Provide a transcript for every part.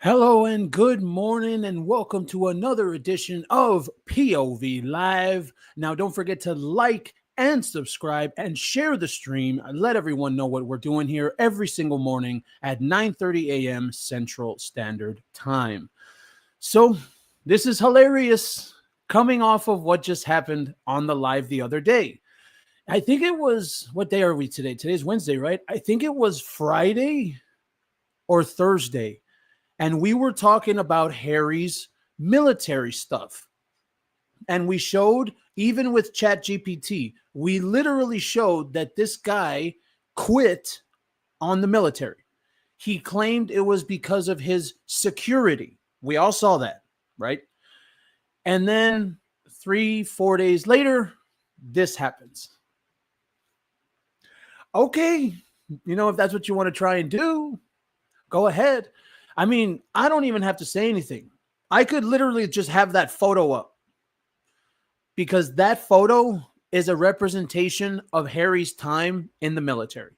Hello and good morning, and welcome to another edition of POV Live. Now, don't forget to like and subscribe and share the stream. Let everyone know what we're doing here every single morning at 9:30 a.m. Central Standard Time. So, this is hilarious coming off of what just happened on the live the other day. I think it was, what day are we today? Today's Wednesday, right? I think it was Friday or Thursday, and we were talking about Harry's military stuff. And we showed, even with ChatGPT, we literally showed that this guy quit on the military. He claimed it was because of his security. We all saw that, right? And then 3, 4 days later, this happens. Okay, if that's what you want to try and do, go ahead. I mean, I don't even have to say anything. I could literally just have that photo up, because that photo is a representation of Harry's time in the military.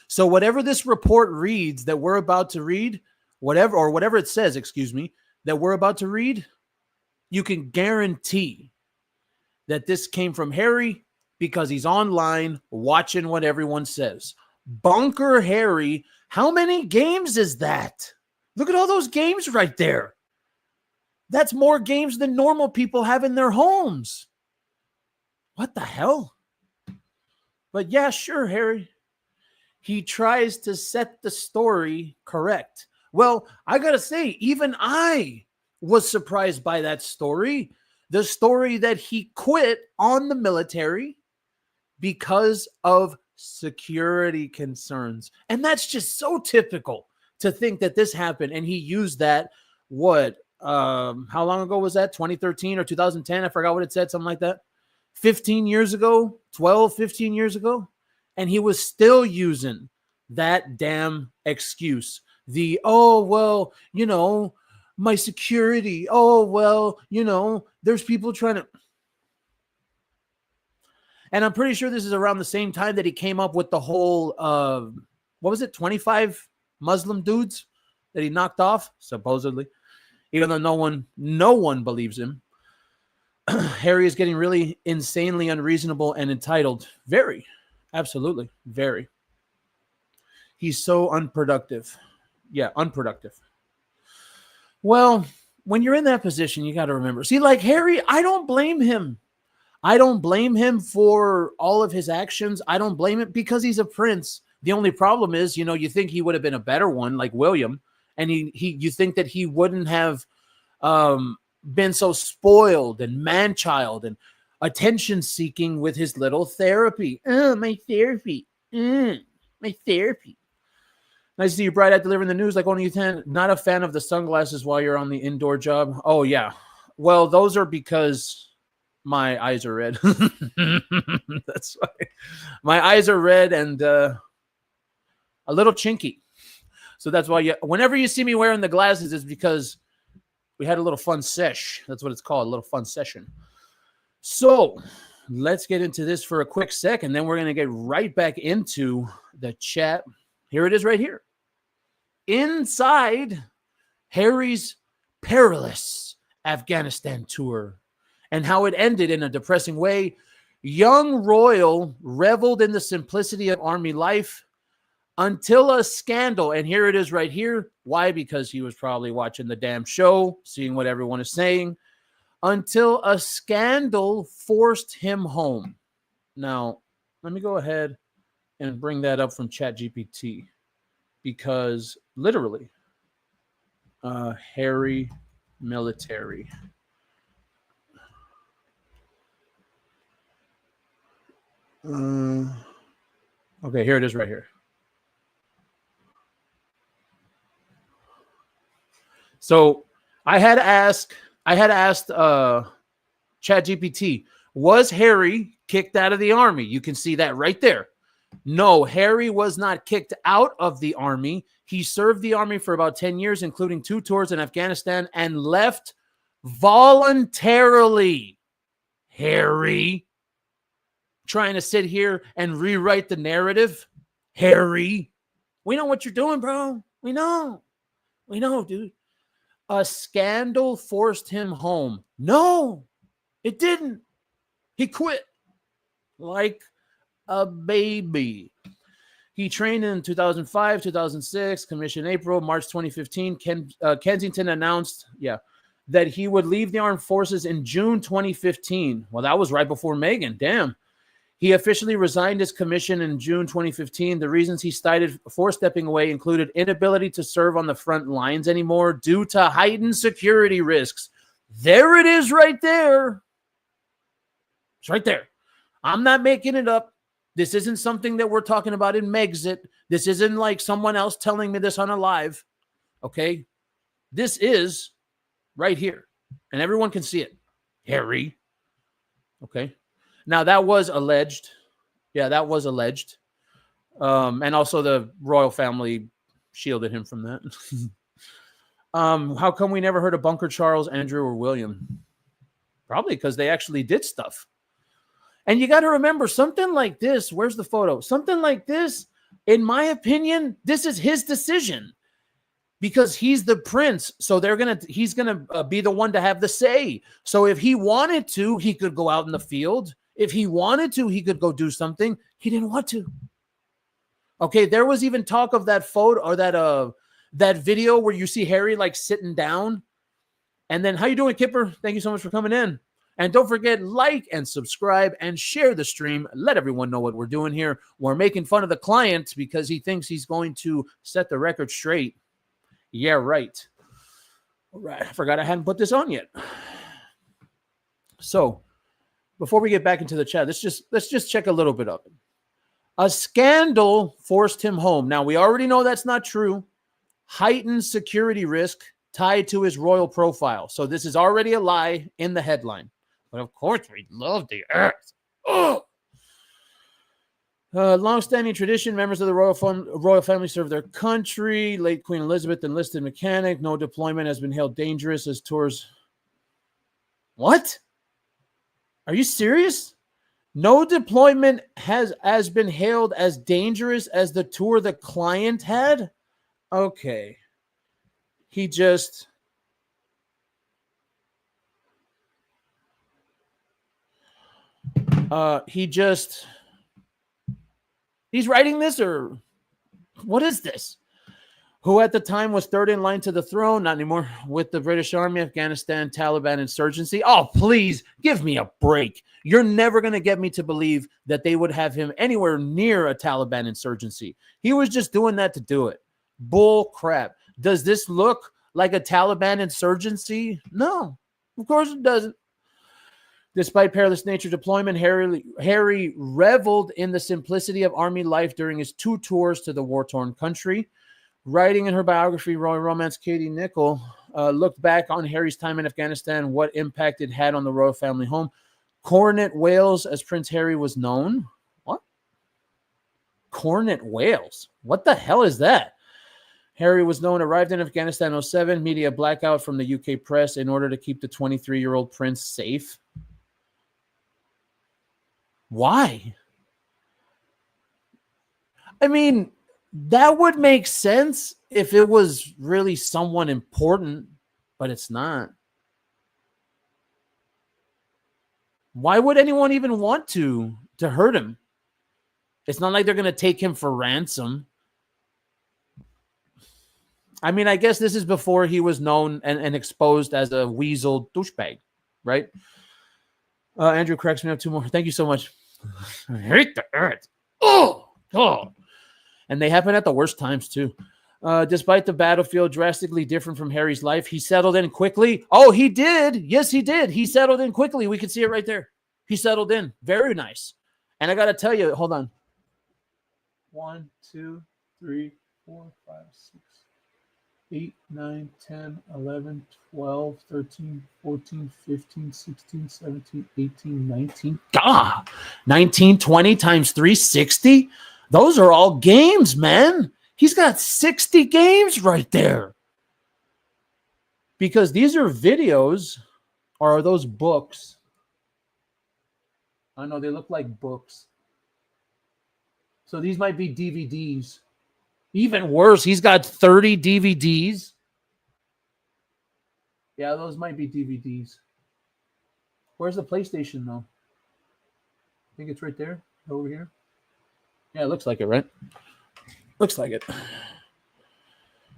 So whatever this report reads that we're about to read, whatever it says, that we're about to read, you can guarantee that this came from Harry, because he's online watching what everyone says. Bunker Harry. How many games is that? Look at all those games right there. That's more games than normal people have in their homes. What the hell? But yeah, sure, Harry. He tries to set the story correct. Well, I gotta say, even I was surprised by that story. The story that he quit on the military because of security concerns. And that's just so typical, to think that this happened. And he used that, how long ago was that? 2013 or 2010? I forgot what it said, something like that. 15 years ago, 12, 15 years ago. And he was still using that damn excuse. My security. There's people trying to. And I'm pretty sure this is around the same time that he came up with the whole, 25 Muslim dudes that he knocked off, supposedly, even though no one believes him. Harry is getting really insanely unreasonable and entitled. Very, absolutely, very. He's so unproductive. Yeah, unproductive. Well, when you're in that position, you got to remember. See, like Harry, I don't blame him. I don't blame him for all of his actions. I don't blame him, because he's a prince. The only problem is, you think he would have been a better one, like William, and you think that he wouldn't have been so spoiled and man-child and attention-seeking with his little therapy. Oh, my therapy. My therapy. Nice to see you bright out delivering the news like only you can. Not a fan of the sunglasses while you're on the indoor job. Oh, yeah. Well, those are because my eyes are red. That's why. My eyes are red and a little chinky. So that's why whenever you see me wearing the glasses, it's because we had a little fun sesh. That's what it's called, a little fun session. So let's get into this for a quick sec, and then we're going to get right back into the chat. Here it is right here. Inside Harry's perilous Afghanistan tour, and how it ended in a depressing way. Young royal reveled in the simplicity of army life until a scandal. And here it is right here. Why? Because he was probably watching the damn show, seeing what everyone is saying, until a scandal forced him home. Now, let me go ahead and bring that up from ChatGPT, because literally, Harry military. Okay, here it is right here. So I had asked ChatGPT, was Harry kicked out of the army? You can see that right there. No, Harry was not kicked out of the army. He served the army for about 10 years, including 2 tours in Afghanistan, and left voluntarily. Harry, trying to sit here and rewrite the narrative. Harry, we know what you're doing, bro. We know. We know, dude. A scandal forced him home. No, it didn't. He quit like a baby. He trained in 2005, 2006, commissioned April, March 2015. Kensington announced, that he would leave the armed forces in June 2015. Well, that was right before Megan. Damn. He officially resigned his commission in June 2015. The reasons he cited for stepping away included inability to serve on the front lines anymore due to heightened security risks. There it is right there. It's right there. I'm not making it up. This isn't something that we're talking about in Megxit. This isn't like someone else telling me this on a live. Okay? This is right here. And everyone can see it. Harry. Okay? Now, that was alleged. Yeah, that was alleged. And also the royal family shielded him from that. How come we never heard of Bunker Charles, Andrew, or William? Probably because they actually did stuff. And you got to remember, something like this, where's the photo? Something like this, in my opinion, this is his decision. Because he's the prince, so he's gonna be the one to have the say. So if he wanted to, he could go out in the field. If he wanted to, he could go do something. He didn't want to. Okay, there was even talk of that photo or that video where you see Harry like sitting down. And then, how you doing, Kipper? Thank you so much for coming in. And don't forget, like and subscribe and share the stream. Let everyone know what we're doing here. We're making fun of the client because he thinks he's going to set the record straight. Yeah, right. All right. I forgot I hadn't put this on yet. So, before we get back into the chat, let's just check a little bit of it. A scandal forced him home. Now, we already know that's not true. Heightened security risk tied to his royal profile. So this is already a lie in the headline. But of course, we love the earth. Oh! Long-standing tradition, members of the royal family serve their country. Late Queen Elizabeth, enlisted mechanic. No deployment has been held dangerous as tours. What? Are you serious? No deployment has been hailed as dangerous as the tour the client had? Okay. He's writing this, or what is this? Who at the time was third in line to the throne, not anymore, with the British Army, Afghanistan, Taliban insurgency. Oh, please, give me a break. You're never going to get me to believe that they would have him anywhere near a Taliban insurgency. He was just doing that to do it. Bull crap. Does this look like a Taliban insurgency? No, of course it doesn't. Despite perilous nature deployment, Harry reveled in the simplicity of army life during his 2 tours to the war-torn country. Writing in her biography, Royal Romance, Katie Nichol looked back on Harry's time in Afghanistan, what impact it had on the royal family home. Cornet Wales, as Prince Harry was known. What? Cornet Wales? What the hell is that? Harry was known, arrived in Afghanistan in 2007, media blackout from the UK press in order to keep the 23-year-old prince safe. Why? I mean, that would make sense if it was really someone important, but it's not. Why would anyone even want to hurt him? It's not like they're going to take him for ransom. I mean, I guess this is before he was known and exposed as a weasel douchebag, right? Andrew corrects me up 2 more. Thank you so much. I hate the earth. Oh, God. And they happen at the worst times, too. Despite the battlefield drastically different from Harry's life, he settled in quickly. Oh, he did. Yes, he did. He settled in quickly. We can see it right there. He settled in. Very nice. And I got to tell you, hold on. 1, 2, 3, 4, 5, 6, 8, 9, 10, 11, 12, 13, 14, 15, 16, 17, 18, 19. God, 19, 20 times 360. Those are all games, man. He's got 60 games right there. Because these are videos, or are those books? I know they look like books. So these might be DVDs. Even worse, he's got 30 DVDs. Yeah, those might be DVDs. Where's the PlayStation though? I think it's right there, over here. Yeah, it looks like it, right? Looks like it.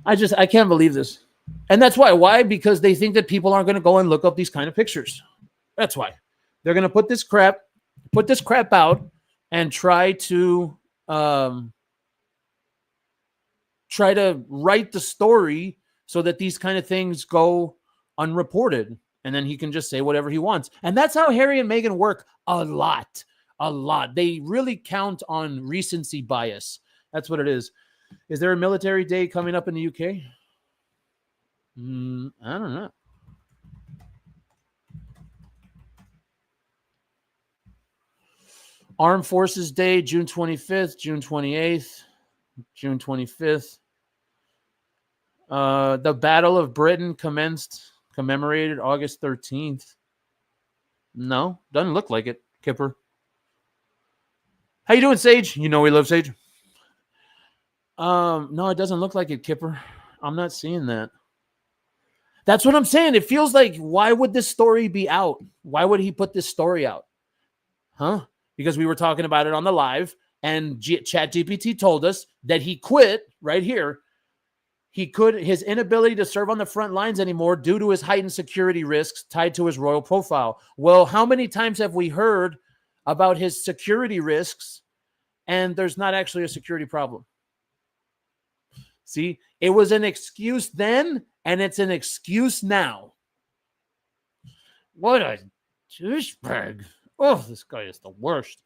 I can't believe this. And that's why. Why? Because they think that people aren't going to go and look up these kind of pictures. That's why. They're going to put this crap out and try to write the story so that these kind of things go unreported. And then he can just say whatever he wants. And that's how Harry and Meghan work a lot. A lot. They really count on recency bias. That's what it is. Is there a military day coming up in the UK? I don't know. Armed Forces Day, June 25th, June 28th, June 25th. The Battle of Britain commemorated August 13th. No, doesn't look like it, Kipper. How you doing, Sage? You know we love Sage. No, it doesn't look like it, Kipper. I'm not seeing that. That's what I'm saying. It feels like, why would this story be out? Why would he put this story out? Huh? Because we were talking about it on the live, and ChatGPT told us that he quit right here. His inability to serve on the front lines anymore due to his heightened security risks tied to his royal profile. Well, how many times have we heard about his security risks and there's not actually a security problem? See, it was an excuse then, and it's an excuse now. What a douchebag. Oh, this guy is the worst.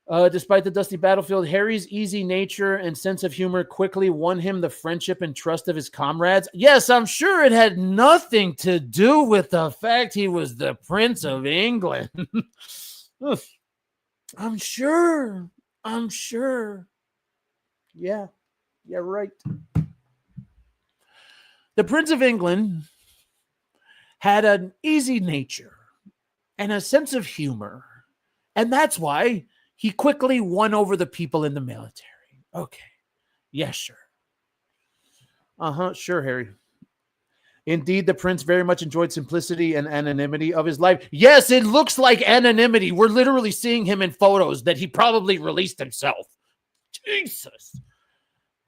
Despite the dusty battlefield, Harry's easy nature and sense of humor quickly won him the friendship and trust of his comrades. Yes, I'm sure it had nothing to do with the fact he was the Prince of England. I'm sure. Yeah, right. The Prince of England had an easy nature and a sense of humor, and that's why he quickly won over the people in the military. Okay. Yeah, sure. Sure, Harry. Indeed, the prince very much enjoyed simplicity and anonymity of his life. Yes, it looks like anonymity. We're literally seeing him in photos that he probably released himself. Jesus.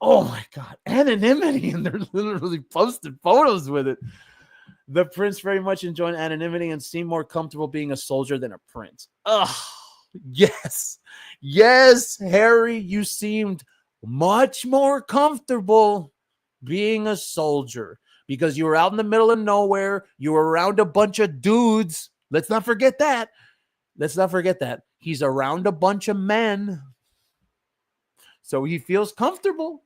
Oh, my God. Anonymity. And they're literally posted photos with it. The prince very much enjoyed anonymity and seemed more comfortable being a soldier than a prince. Ugh. Yes. Yes, Harry, you seemed much more comfortable being a soldier because you were out in the middle of nowhere. You were around a bunch of dudes. Let's not forget that. He's around a bunch of men. So he feels comfortable.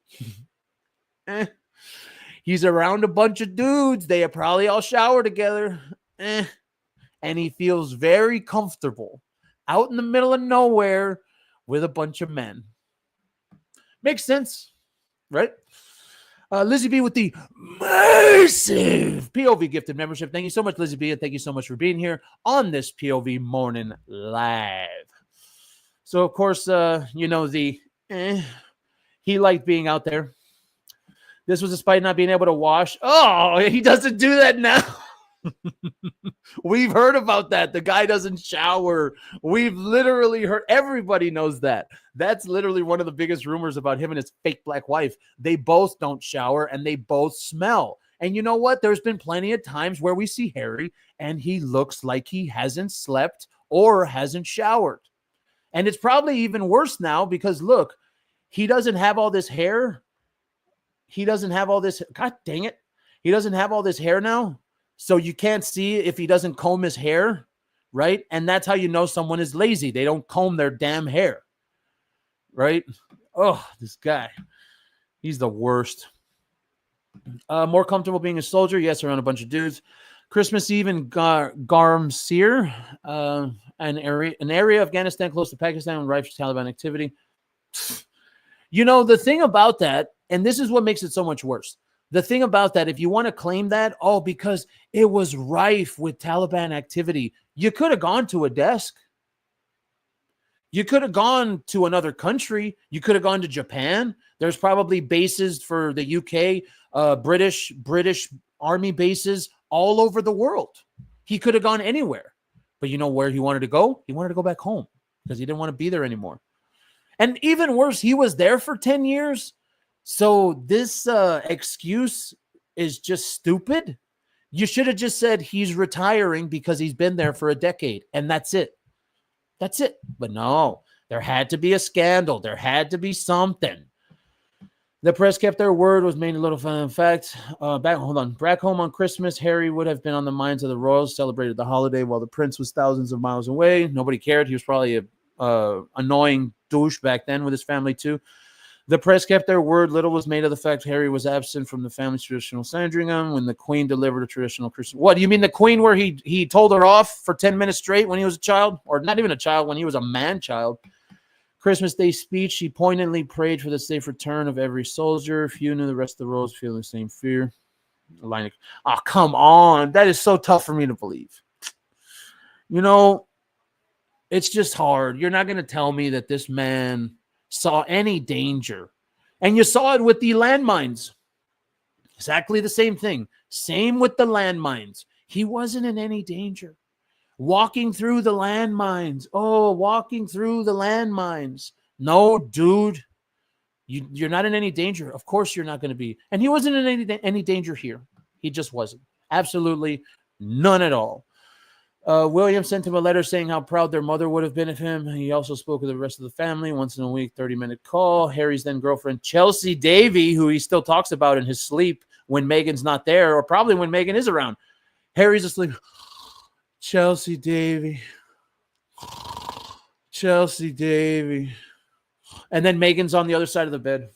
He's around a bunch of dudes. They probably all shower together. And he feels very comfortable out in the middle of nowhere with a bunch of men. Makes sense, right? Lizzie B with the massive POV gifted membership. Thank you so much, Lizzie B, and thank you so much for being here on this POV morning live. So, of course, he liked being out there. This was despite not being able to wash. Oh, he doesn't do that now. We've heard about that. The guy doesn't shower. We've literally heard. Everybody knows that. That's literally one of the biggest rumors about him and his fake black wife. They both don't shower and they both smell. And you know what? There's been plenty of times where we see Harry and he looks like he hasn't slept or hasn't showered. And it's probably even worse now because look, he doesn't have all this hair. God dang it. He doesn't have all this hair now. So you can't see if he doesn't comb his hair, right? And that's how you know someone is lazy. They don't comb their damn hair, right? Oh, this guy. He's the worst. More comfortable being a soldier. Yes, around a bunch of dudes. Christmas Eve in Garmsir, an area of Afghanistan close to Pakistan, rife for Taliban activity. You know, the thing about that, and this is what makes it so much worse. The thing about that, if you want to claim that, because it was rife with Taliban activity, you could have gone to a desk. You could have gone to another country. You could have gone to Japan. There's probably bases for the UK, British Army bases all over the world. He could have gone anywhere. But you know where he wanted to go? He wanted to go back home because he didn't want to be there anymore. And even worse, he was there for 10 years. So this excuse is just stupid. You should have just said he's retiring because he's been there for a decade. And that's it. That's it. But no, there had to be a scandal. There had to be something. The press kept their word, was made a little fun. In fact, back home on Christmas, Harry would have been on the minds of the royals, celebrated the holiday while the prince was thousands of miles away. Nobody cared. He was probably a annoying douche back then with his family too. The press kept their word. Little was made of the fact Harry was absent from the family's traditional Sandringham when the Queen delivered a traditional Christmas. What, do you mean the Queen where he told her off for 10 minutes straight when he was a child? Or not even a child, when he was a man-child. Christmas Day speech, she poignantly prayed for the safe return of every soldier. Few knew the rest of the royals feeling the same fear. Oh, come on. That is so tough for me to believe. You know, it's just hard. You're not going to tell me that this man saw any danger. And you saw it with the landmines. Exactly the same thing. Same with the landmines. He wasn't in any danger. Walking through the landmines. Oh, walking through the landmines. No, dude. You're not in any danger. Of course you're not going to be. And he wasn't in any danger here. He just wasn't. Absolutely none at all. William sent him a letter saying how proud their mother would have been of him. He also spoke with the rest of the family once in a week, 30-minute call. Harry's then girlfriend, Chelsea Davy, who he still talks about in his sleep when Meghan's not there, or probably when Meghan is around. Harry's asleep. Chelsea Davy. Chelsea Davy. And then Meghan's on the other side of the bed.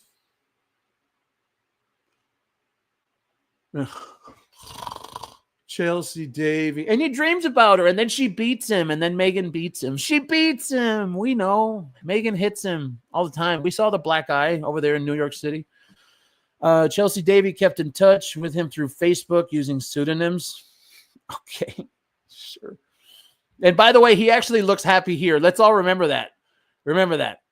Chelsea Davy. And he dreams about her, and then she beats him, and then Meghan beats him. She beats him. We know. Meghan hits him all the time. We saw the black eye over there in New York City. Chelsea Davy kept in touch with him through Facebook using pseudonyms. Okay, sure. And by the way, he actually looks happy here. Let's all remember that. Remember that.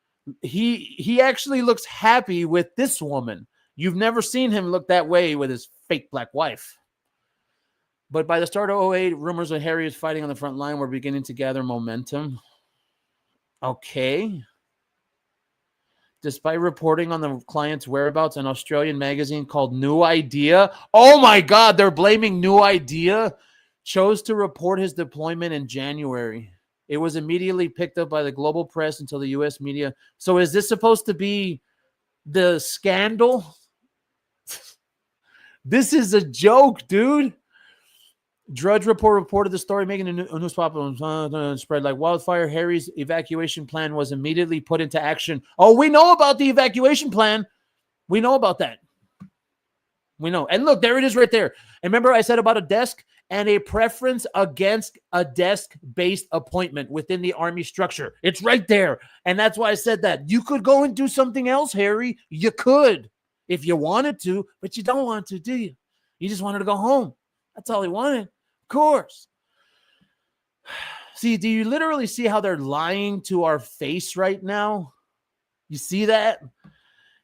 He actually looks happy with this woman. You've never seen him look that way with his fake black wife. But by the start of 2008, rumors of Harry is fighting on the front line were beginning to gather momentum. Okay. Despite reporting on the client's whereabouts, an Australian magazine called New Idea, oh my God, they're blaming New Idea, chose to report his deployment in January. It was immediately picked up by the global press until the U.S. media. So is this supposed to be the scandal? This is a joke, dude. Drudge Report reported the story, making a news popular spread like wildfire. Harry's evacuation plan was immediately put into action. Oh, we know about the evacuation plan. We know about that. We know. And look, there it is right there. And remember I said about a desk and a preference against a desk-based appointment within the Army structure. It's right there. And that's why I said that. You could go and do something else, Harry. You could if you wanted to, but you don't want to, do you? You just wanted to go home. That's all he wanted. Of course. See, do you literally see how they're lying to our face right now? You see that?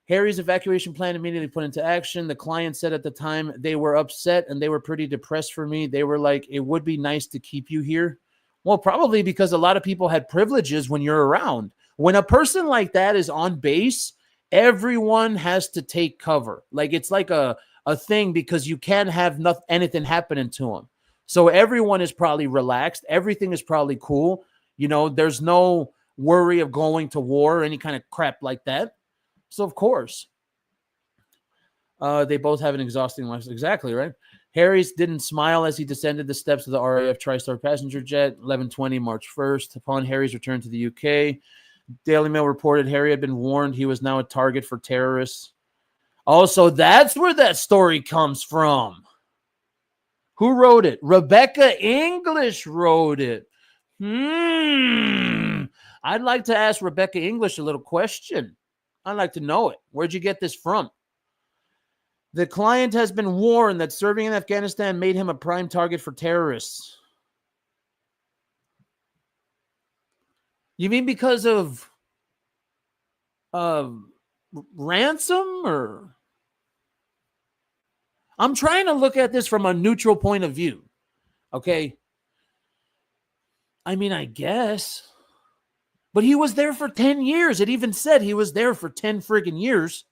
Harry's evacuation plan immediately put into action. The client said at the time they were upset and they were pretty depressed for me. They were like, it would be nice to keep you here. Well, probably because a lot of people had privileges when you're around. When a person like that is on base, everyone has to take cover. Like it's like a thing because you can't have anything happening to them. So everyone is probably relaxed. Everything is probably cool. You know, there's no worry of going to war or any kind of crap like that. So, of course, they both have an exhausting life. Exactly, right? Harry's didn't smile as he descended the steps of the RAF TriStar passenger jet, 11:20, March 1st. Upon Harry's return to the UK, Daily Mail reported Harry had been warned he was now a target for terrorists. Also, that's where that story comes from. Who wrote it? Rebecca English wrote it. I'd like to ask Rebecca English a little question. I'd like to know it. Where'd you get this from? The client has been warned that serving in Afghanistan made him a prime target for terrorists. You mean because of ransom or? I'm trying to look at this from a neutral point of view. Okay. I mean, I guess. But he was there for 10 years. It even said he was there for 10 friggin' years.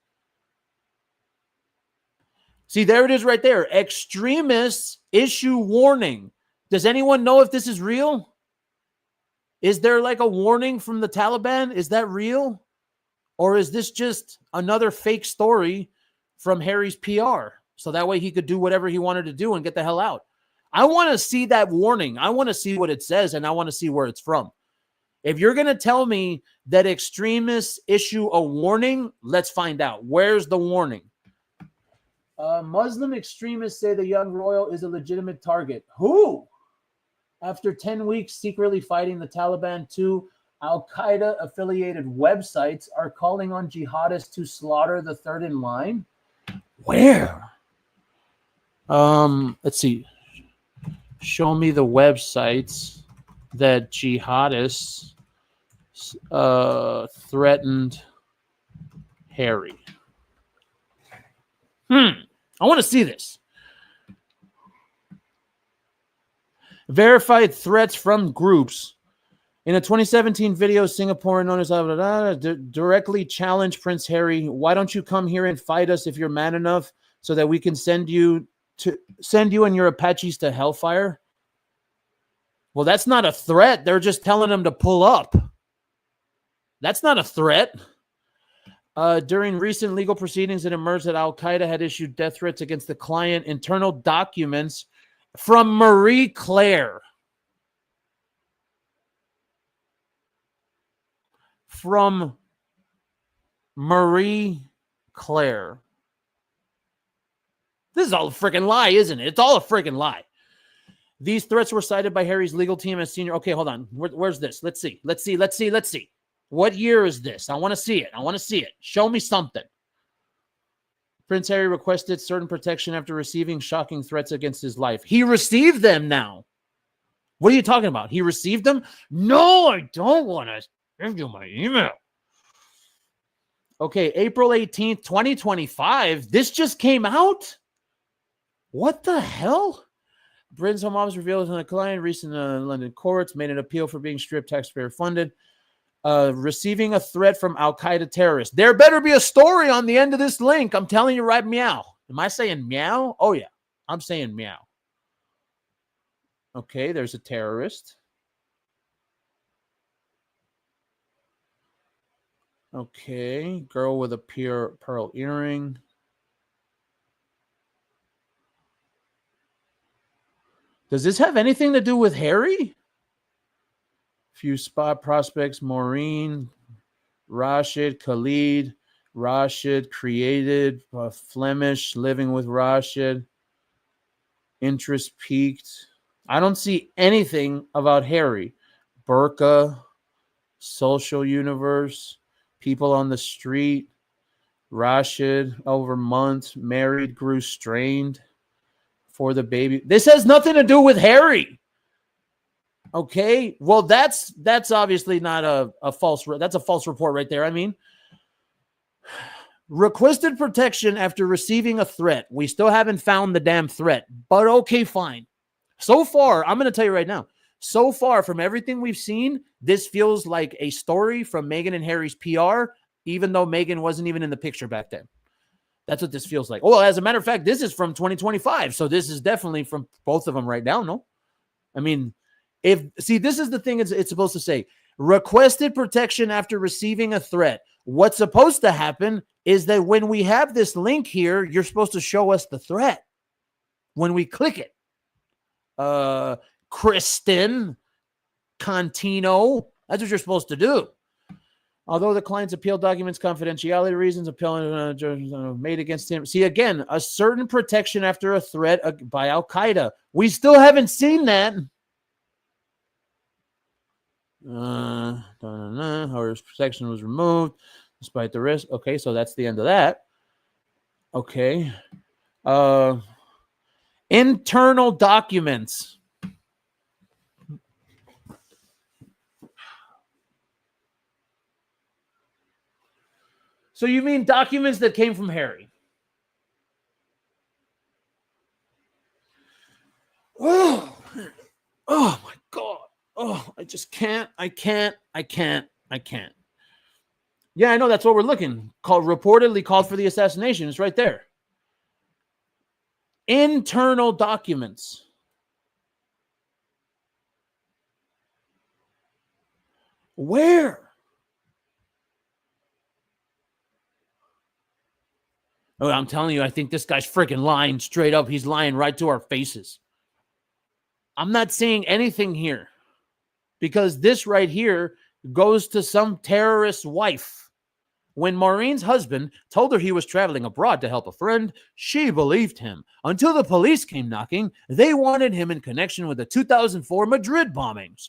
See, there it is right there. Extremists issue warning. Does anyone know if this is real? Is there like a warning from the Taliban? Is that real? Or is this just another fake story from Harry's PR? So that way he could do whatever he wanted to do and get the hell out. I want to see that warning. I want to see what it says, and I want to see where it's from. If you're going to tell me that extremists issue a warning, let's find out. Where's the warning? Muslim extremists say the young royal is a legitimate target. Who? After 10 weeks secretly fighting the Taliban, 2 Al-Qaeda affiliated websites are calling on jihadists to slaughter the third in line. Where? Let's see. Show me the websites that jihadists threatened Harry. I want to see this. Verified threats from groups. In a 2017 video, Singapore known as directly challenged Prince Harry. Why don't you come here and fight us if you're man enough, so that we can send you and your Apaches to hellfire? Well, that's not a threat. They're just telling them to pull up. That's not a threat. During recent legal proceedings, it emerged that Al-Qaeda had issued death threats against the client. Internal documents from Marie Claire. From Marie Claire. This is all a freaking lie, isn't it? It's all a freaking lie. These threats were cited by Harry's legal team as senior. Okay, hold on. Where's this? Let's see. What year is this? I want to see it. Show me something. Prince Harry requested certain protection after receiving shocking threats against his life. He received them now. What are you talking about? He received them? No, I don't want to give you my email. Okay, April 18th, 2025. This just came out? What the hell? Britain's Home Office revealed on a client recent London courts made an appeal for being stripped taxpayer funded. Receiving a threat from Al-Qaeda terrorists. There better be a story on the end of this link. I'm telling you right meow. Am I saying meow? Oh, yeah. I'm saying meow. Okay, there's a terrorist. Okay, girl with a pure pearl earring. Does this have anything to do with Harry? Few spot prospects, Maureen, Rashid, Khalid, Rashid created, Flemish, living with Rashid, interest peaked. I don't see anything about Harry. Burqa, social universe, people on the street, Rashid, over months, married, grew strained for the baby. This has nothing to do with Harry. Okay, well, that's obviously not a false. That's a false report right there. I mean, requested protection after receiving a threat. We still haven't found the damn threat, but okay, fine. So far, I'm going to tell you right now. So far, from everything we've seen, this feels like a story from Meghan and Harry's PR, even though Meghan wasn't even in the picture back then. That's what this feels like. Well, as a matter of fact, this is from 2025, so this is definitely from both of them right now. No, I mean. This is the thing it's supposed to say. Requested protection after receiving a threat. What's supposed to happen is that when we have this link here, you're supposed to show us the threat when we click it. Kristen Contino. That's what you're supposed to do. Although the client's appeal documents confidentiality reasons appeal made against him. See, again, a certain protection after a threat by Al-Qaeda. We still haven't seen that. However, protection was removed despite the risk. Okay, so that's the end of that. Okay. Internal documents. So you mean documents that came from Harry? Oh, oh my God. Oh, I just can't. I can't. Yeah, I know. That's what we're looking. Reportedly called for the assassination. It's right there. Internal documents. Where? Oh, I'm telling you, I think this guy's freaking lying straight up. He's lying right to our faces. I'm not saying anything here because this right here goes to some terrorist's wife. When Maureen's husband told her he was traveling abroad to help a friend, she believed him. Until the police came knocking, they wanted him in connection with the 2004 Madrid bombings.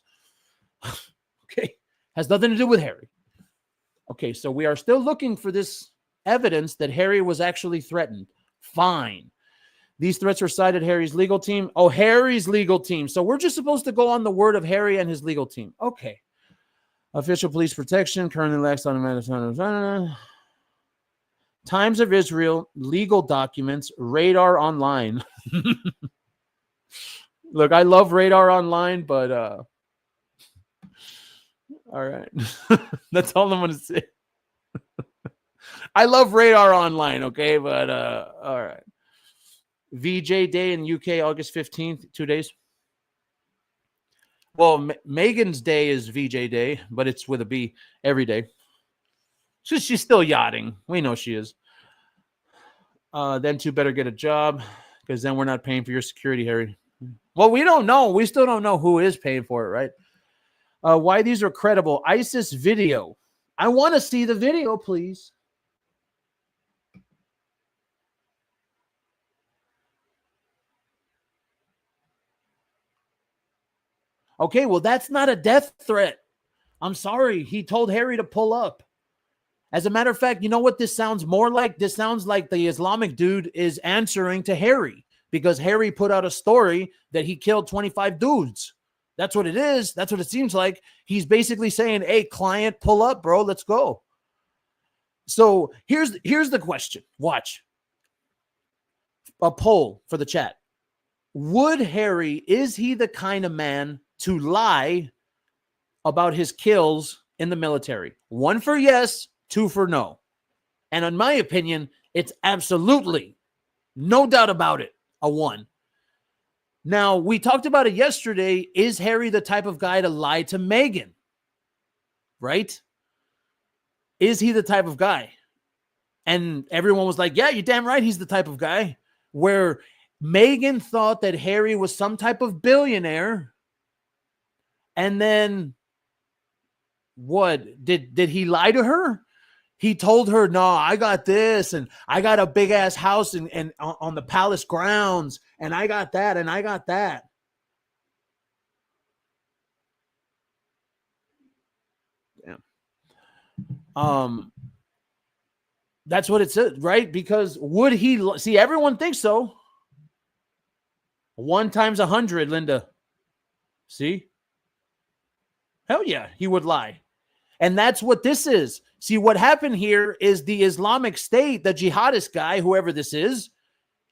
Okay, has nothing to do with Harry. Okay, so we are still looking for this evidence that Harry was actually threatened. Fine. These threats were cited Harry's legal team. Oh, Harry's legal team. So we're just supposed to go on the word of Harry and his legal team. Okay. Official police protection currently lacks automatic Times of Israel, legal documents, Radar Online. Look, I love Radar Online, but all right. That's all I'm going to say. I love Radar Online, okay? But all right. VJ Day in UK, August 15th, 2 days. Well, Megan's Day is VJ Day, but it's with a B every day. So she's still yachting. We know she is. Then two better get a job because then we're not paying for your security, Harry. Well, we don't know. We still don't know who is paying for it, right? Why these are credible. ISIS video. I want to see the video, please. Okay, well, that's not a death threat. I'm sorry. He told Harry to pull up. As a matter of fact, you know what this sounds more like? This sounds like the Islamic dude is answering to Harry because Harry put out a story that he killed 25 dudes. That's what it is. That's what it seems like. He's basically saying, hey, client, pull up, bro. Let's go. So here's the question. Watch. A poll for the chat. Would Harry, is he the kind of man to lie about his kills in the military? 1 for yes, 2 for no. And in my opinion, it's absolutely, no doubt about it, a 1. Now, we talked about it yesterday. Is Harry the type of guy to lie to Meghan? Right? Is he the type of guy? And everyone was like, yeah, you're damn right he's the type of guy. Where Meghan thought that Harry was some type of billionaire. And then what? Did he lie to her? He told her, no, I got this, and I got a big ass house and on the palace grounds, and I got that, and I got that. Yeah. That's what it said, right? Because would he see? Everyone thinks so. 1 times 100, Linda. See? Hell yeah, he would lie. And that's what this is. See, what happened here is the Islamic State, the jihadist guy, whoever this is,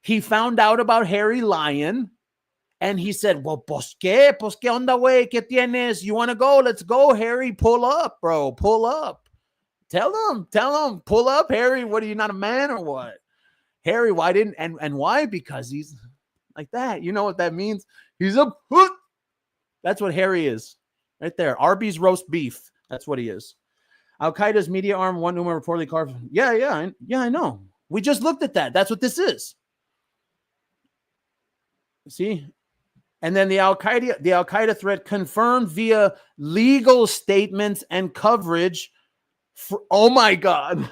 he found out about Harry lying, and he said, well, pues qué onda, güey? ¿Qué tienes? You want to go? Let's go, Harry. Pull up, bro. Pull up. Tell him, pull up, Harry. What, are you not a man or what? Harry, why didn't, and why? Because he's like that. You know what that means? He's a hoot. That's what Harry is. Right there. Arby's roast beef. That's what he is. Al-Qaeda's media arm, one Umar reportedly carved. Yeah, I know. We just looked at that. That's what this is. See? And then the Al-Qaeda threat confirmed via legal statements and coverage. Oh my God.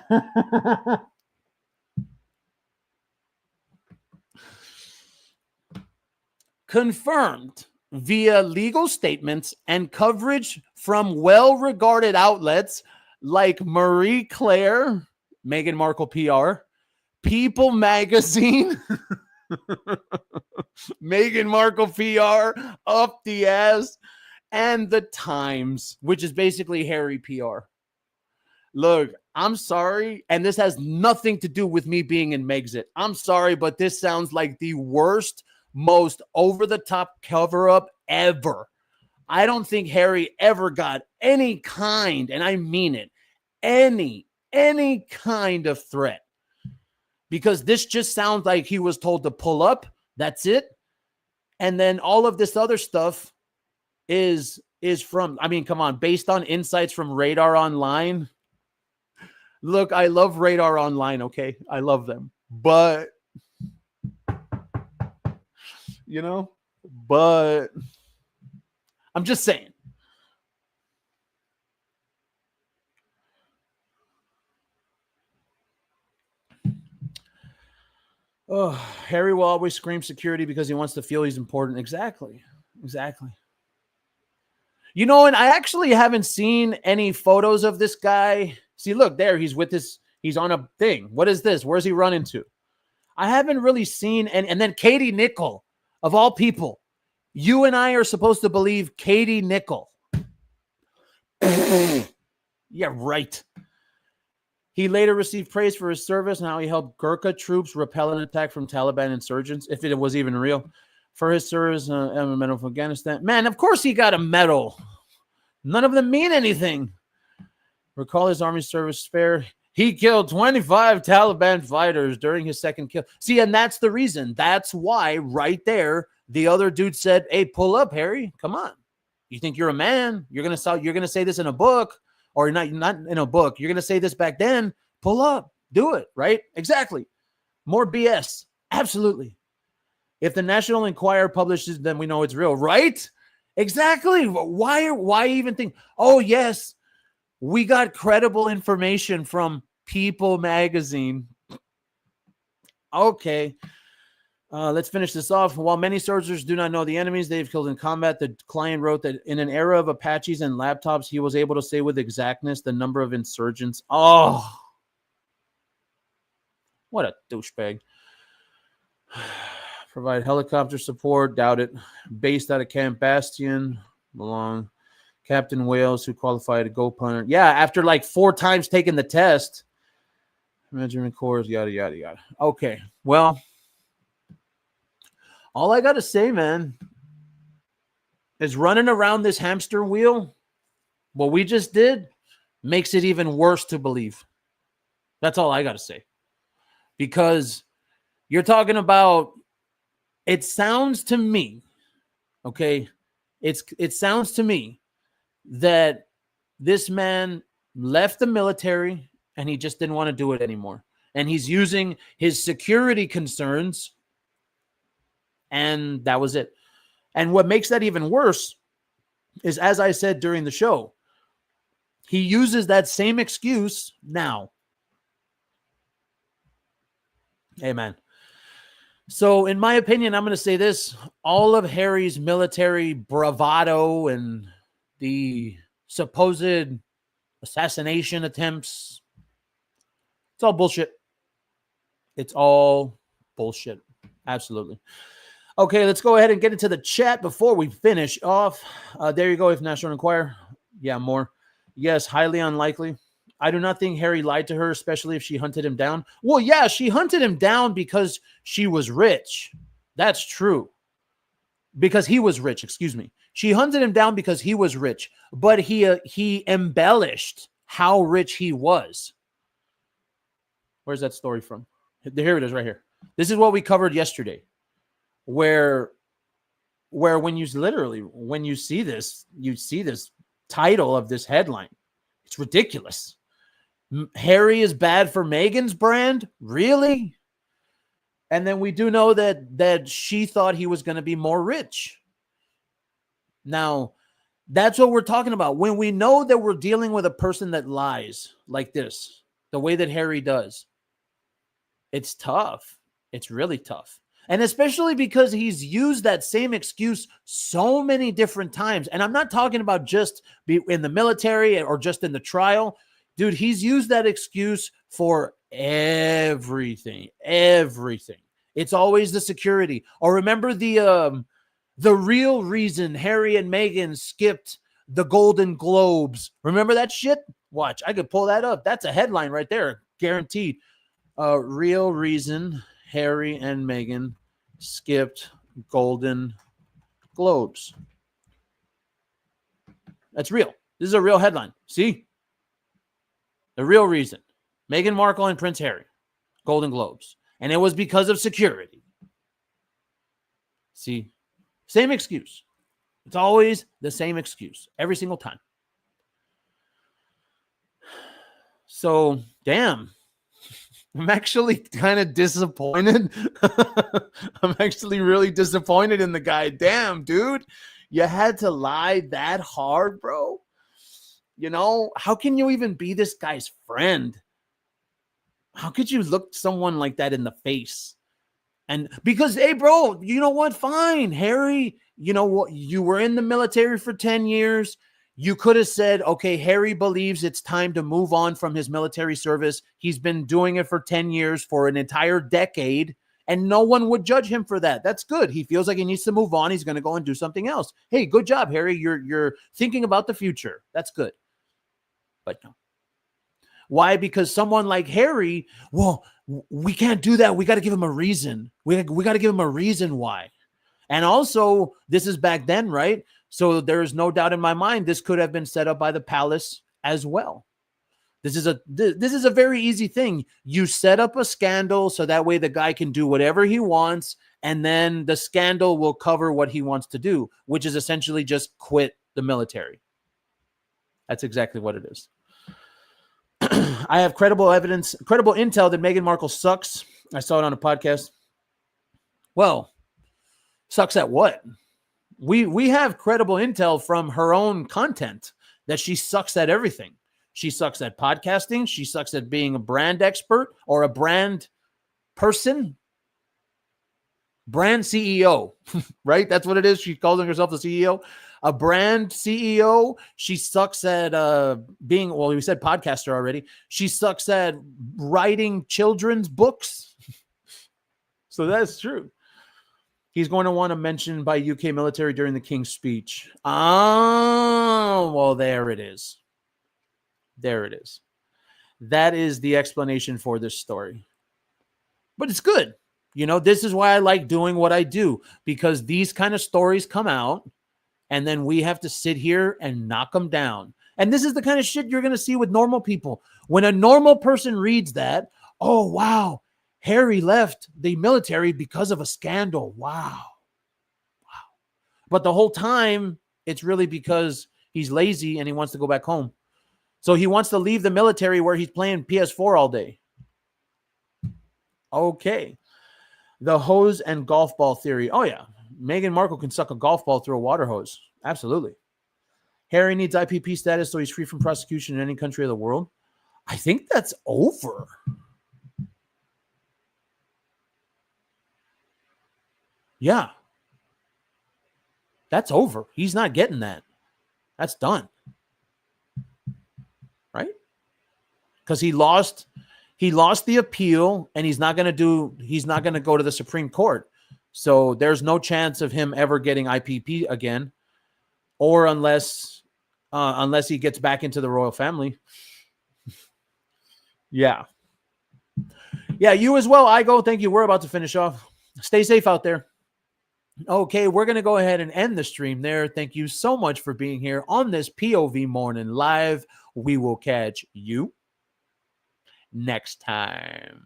Confirmed via legal statements and coverage from well-regarded outlets like Marie Claire, Meghan Markle PR, People Magazine, Meghan Markle PR, up the ass, and The Times, which is basically Harry PR. Look, I'm sorry, and this has nothing to do with me being in Megxit. I'm sorry, but this sounds like the worst most over-the-top cover-up ever. I don't think Harry ever got any kind, and I mean it, any kind of threat. Because this just sounds like he was told to pull up. That's it. And then all of this other stuff is from, I mean, come on, based on insights from Radar Online. Look, I love Radar Online, okay? I love them. But, you know, but I'm just saying. Oh, Harry will always scream security because he wants to feel he's important. Exactly. You know, and I actually haven't seen any photos of this guy. See, look, there, he's on a thing. What is this? Where's he running to? I haven't really seen, and then Katie Nichol, of all people. You and I are supposed to believe Katie Nichol. Yeah, right. He later received praise for his service and how he helped Gurkha troops repel an attack from Taliban insurgents, if it was even real. For his service, a medal for Afghanistan. Man, of course he got a medal. None of them mean anything. Recall his army service spare. He killed 25 Taliban fighters during his second kill. See, and that's the reason. That's why right there, the other dude said, hey, pull up, Harry. Come on. You think you're a man? You're gonna say this in a book. Or not in a book. You're going to say this back then. Pull up. Do it, right? Exactly. More BS. Absolutely. If the National Enquirer publishes, then we know it's real, right? Exactly. Why even think, oh, yes, we got credible information from People magazine. Okay. Let's finish this off. While many soldiers do not know the enemies they've killed in combat, the client wrote that in an era of Apaches and laptops, he was able to say with exactness the number of insurgents. Oh, what a douchebag. Provide helicopter support. Doubt it. Based out of Camp Bastion. Belong. Captain Wales, who qualified to go punter. Yeah, after like 4 times taking the test. Measurement cores, yada, yada, yada. Okay, well, all I got to say, man, is running around this hamster wheel, what we just did, makes it even worse to believe. That's all I got to say. Because you're talking about, it sounds to me, okay, it sounds to me that this man left the military and he just didn't want to do it anymore. And he's using his security concerns. And that was it. And what makes that even worse is, as I said during the show, he uses that same excuse now. Amen. So in my opinion, I'm going to say this. All of Harry's military bravado and the supposed assassination attempts, it's all bullshit. It's all bullshit. Absolutely. Okay, let's go ahead and get into the chat before we finish off. There you go. If National Enquirer. Yeah, more. Yes, highly unlikely. I do not think Harry lied to her, especially if she hunted him down. Well, yeah, she hunted him down because she was rich. That's true. Because he was rich, excuse me. She hunted him down because he was rich, but he embellished how rich he was. Where's that story from? Here it is right here. This is what we covered yesterday. Where when you see this title of this headline, it's ridiculous. Harry is bad for Meghan's brand? Really? And then we do know that she thought he was going to be more rich. Now, that's what we're talking about. When we know that we're dealing with a person that lies like this, the way that Harry does, it's tough. It's really tough. And especially because he's used that same excuse so many different times. And I'm not talking about just in the military or just in the trial. Dude, he's used that excuse for everything. Everything. It's always the security. Or remember the real reason Harry and Meghan skipped the Golden Globes. Remember that shit? Watch. I could pull that up. That's a headline right there. Guaranteed. Real reason Harry and Meghan skipped Golden Globes. That's real. This is a real headline. See? The real reason. Meghan Markle and Prince Harry. Golden Globes. And it was because of security. See? Same excuse. It's always the same excuse. Every single time. So, damn. I'm actually kind of disappointed. I'm actually really disappointed in the guy. Damn, dude. You had to lie that hard, bro. You know, how can you even be this guy's friend? How could you look someone like that in the face? And because, hey, bro, you know what? Fine, Harry, you know what? You were in the military for 10 years. You could have said, okay, Harry believes it's time to move on from his military service. He's been doing it for 10 years, for an entire decade, and no one would judge him for that. That's good. He feels like he needs to move on. He's going to go and do something else. Hey, good job, Harry. You're thinking about the future. That's good. But no. Why? Because someone like Harry, well, we can't do that. We got to give him a reason. We got to give him a reason why. And also, this is back then, right? So there is no doubt in my mind this could have been set up by the palace as well. This is a very easy thing. You set up a scandal so that way the guy can do whatever he wants, and then the scandal will cover what he wants to do, which is essentially just quit the military. That's exactly what it is. I have credible evidence, credible intel that Meghan Markle sucks. I saw it on a podcast. Well, sucks at what? We have credible intel from her own content that she sucks at everything. She sucks at podcasting. She sucks at being a brand expert or a brand person. Brand CEO, right? That's what it is. She's calling herself the CEO. A brand CEO. She sucks at being, well, we said podcaster already. She sucks at writing children's books. So that's true. He's going to want to mention by UK military during the King's speech. Oh, well, there it is. There it is. That is the explanation for this story. But it's good. You know, this is why I like doing what I do, because these kind of stories come out and then we have to sit here and knock them down. And this is the kind of shit you're going to see with normal people. When a normal person reads that, oh, wow, Harry left the military because of a scandal. Wow. But the whole time, it's really because he's lazy and he wants to go back home. So he wants to leave the military where he's playing PS4 all day. Okay. The hose and golf ball theory. Oh, yeah. Meghan Markle can suck a golf ball through a water hose. Absolutely. Harry needs IPP status so he's free from prosecution in any country of the world. I think that's over. Yeah. That's over. He's not getting that. That's done. Right? Because he lost the appeal, and he's not going to go to the Supreme Court. So there's no chance of him ever getting IPP again, or unless he gets back into the royal family. Yeah. Yeah, you as well, Igo. Thank you. We're about to finish off. Stay safe out there. Okay, we're going to go ahead and end the stream there. Thank you so much for being here on this POV Morning Live. We will catch you next time.